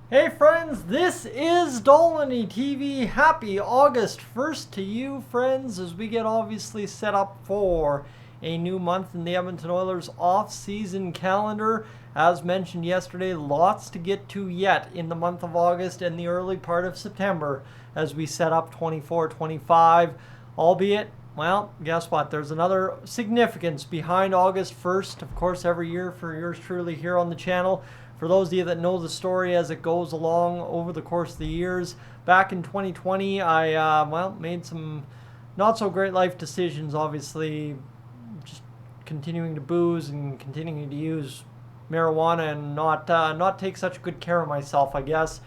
Hey friends, this is Dolynny TV. Happy August 1st to you friends as we get obviously set up for a new month in the Edmonton Oilers off-season calendar. As mentioned yesterday, lots to get to yet in the month of August and the early part of September as we set up 24-25, albeit well, guess what? There's another significance behind August 1st, of course, every year for yours truly here on the channel. For those of you that know the story as it goes along over the course of the years, back in 2020, I made some not so great life decisions. Obviously, just continuing to booze and continuing to use marijuana and not take such good care of myself, I guess.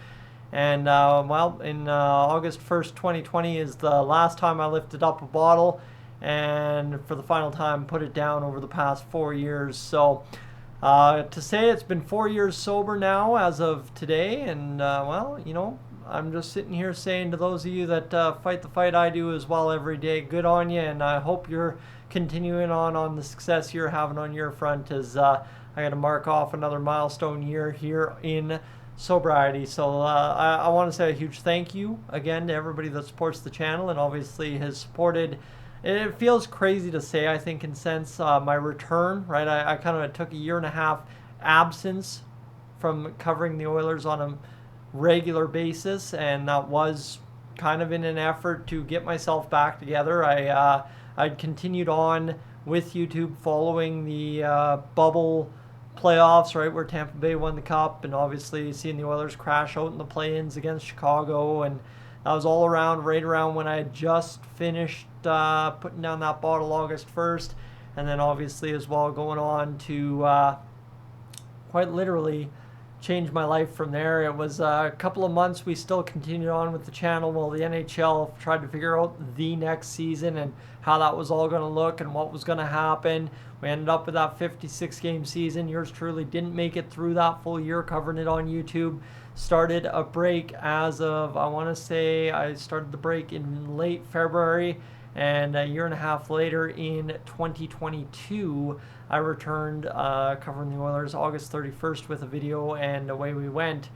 And in August 1st, 2020 is the last time I lifted up a bottle, and for the final time put it down over the past 4 years. So to say it's been 4 years sober now as of today, and I'm just sitting here saying to those of you that fight the fight I do as well every day, good on you, and I hope you're continuing on the success you're having on your front as I got to mark off another milestone year here in sobriety. So I want to say a huge thank you again to everybody that supports the channel and obviously has supported. It feels crazy to say, I think, in sense, my return, right? I kind of took a year and a half absence from covering the Oilers on a regular basis, and that was kind of in an effort to get myself back together. I'd continued on with YouTube following the bubble playoffs, right, where Tampa Bay won the cup, and obviously seeing the Oilers crash out in the play-ins against Chicago, and that was all around right around when I had just finished putting down that bottle August 1st, and then obviously as well going on to quite literally change my life from there. It was a couple of months we still continued on with the channel while the NHL tried to figure out the next season and how that was all going to look and what was going to happen. We ended up with that 56-game season. Yours truly didn't make it through that full year covering it on YouTube. Started a break as of, I want to say, I started the break in late February, and a year and a half later in 2022, I returned covering the Oilers August 31st with a video, and away we went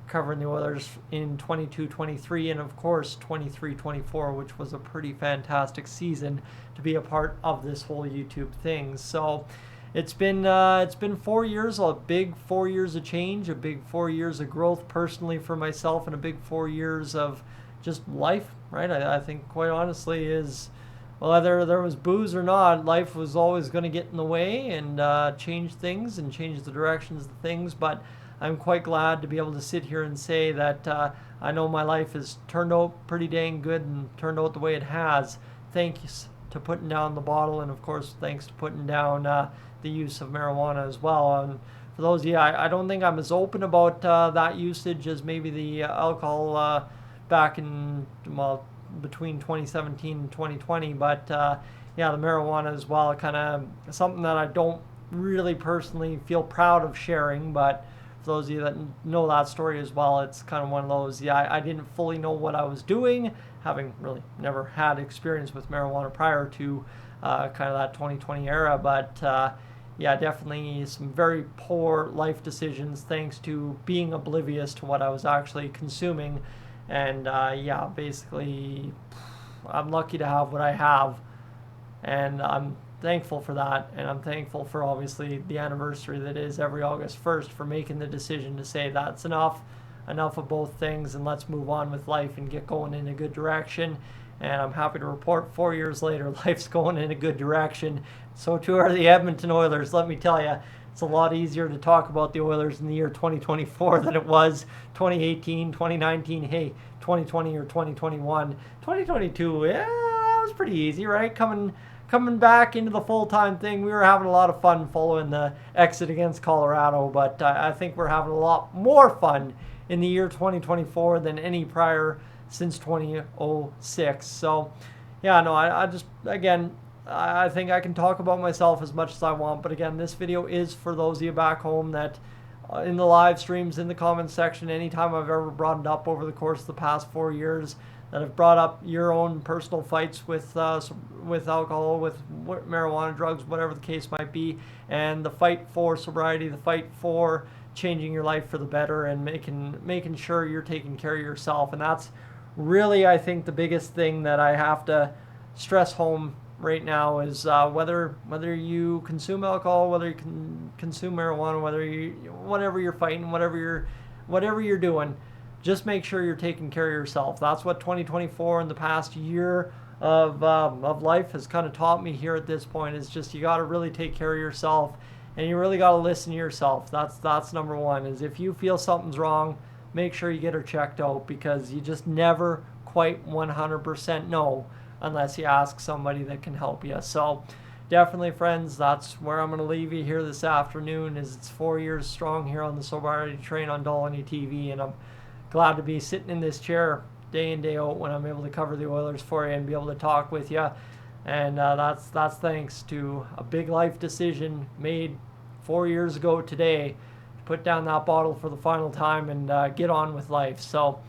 covering the Oilers in 22-23 and of course 23-24, which was a pretty fantastic season to be a part of this whole YouTube thing. So it's been 4 years, a big 4 years of change, a big 4 years of growth personally for myself, and a big 4 years of just life, right? I think quite honestly is, well, whether there was booze or not, life was always going to get in the way and change things and change the directions of things. But I'm quite glad to be able to sit here and say that I know my life has turned out pretty dang good and turned out the way it has. Thanks to putting down the bottle, and of course thanks to putting down the use of marijuana as well. And for those of you, I don't think I'm as open about that usage as maybe the alcohol back in, well, between 2017 and 2020, but yeah, the marijuana as well, kind of something that I don't really personally feel proud of sharing. But for those of you that know that story as well, it's kind of one of those, yeah, I didn't fully know what I was doing, having really never had experience with marijuana prior to kind of that 2020 era. But yeah, definitely some very poor life decisions thanks to being oblivious to what I was actually consuming. And yeah, basically, I'm lucky to have what I have, and I'm thankful for that. And I'm thankful for obviously the anniversary that is every August 1st for making the decision to say that's enough of both things, and let's move on with life and get going in a good direction. And I'm happy to report 4 years later, life's going in a good direction. So too are the Edmonton Oilers, let me tell you. It's a lot easier to talk about the Oilers in the year 2024 than it was 2018, 2019, hey, 2020 or 2021. 2022, yeah, that was pretty easy, right? Coming back into the full-time thing, we were having a lot of fun following the exit against Colorado, but I think we're having a lot more fun in the year 2024 than any prior since 2006. So, yeah, no, I just, again, I think I can talk about myself as much as I want, but again, this video is for those of you back home that in the live streams, in the comments section, anytime I've ever brought it up over the course of the past 4 years, that have brought up your own personal fights with alcohol, with marijuana, drugs, whatever the case might be, and the fight for sobriety, the fight for changing your life for the better and making sure you're taking care of yourself. And that's really, I think, the biggest thing that I have to stress home right now is whether you consume alcohol, whether you can consume marijuana, whatever you're fighting, whatever you're doing, just make sure you're taking care of yourself. That's what 2024 and the past year of life has kind of taught me here at this point, is just you got to really take care of yourself, and you really got to listen to yourself. That's number one, is if you feel something's wrong, make sure you get her checked out, because you just never quite 100% know unless you ask somebody that can help you. So definitely, friends, that's where I'm going to leave you here this afternoon. Is it's 4 years strong here on the Sobriety Train on Dolynny TV, and I'm glad to be sitting in this chair day in, day out when I'm able to cover the Oilers for you and be able to talk with you. And that's thanks to a big life decision made 4 years ago today, to put down that bottle for the final time and get on with life. So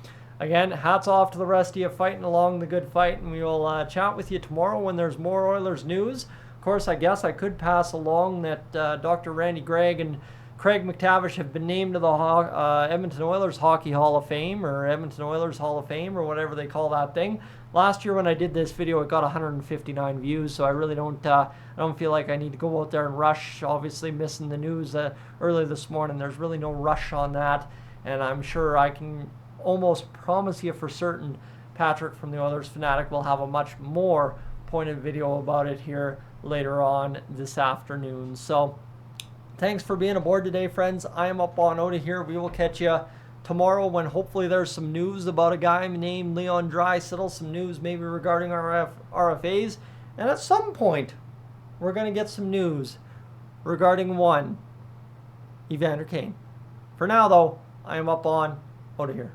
again, hats off to the rest of you fighting along the good fight, and we will chat with you tomorrow when there's more Oilers news. Of course, I guess I could pass along that Dr. Randy Gregg and Craig McTavish have been named to the Edmonton Oilers Hockey Hall of Fame, or Edmonton Oilers Hall of Fame, or whatever they call that thing. Last year when I did this video, it got 159 views, so I really don't feel like I need to go out there and rush. Obviously, missing the news early this morning, there's really no rush on that, and I'm sure I can almost promise you for certain Patrick from the Oilers Fanatic will have a much more pointed video about it here later on this afternoon. So thanks for being aboard today, friends. I am up on out of here. We will catch you tomorrow when hopefully there's some news about a guy named Leon Draisaitl, some news maybe regarding our RFAs, and at some point we're going to get some news regarding one Evander Kane. For now, though, I am up on out of here.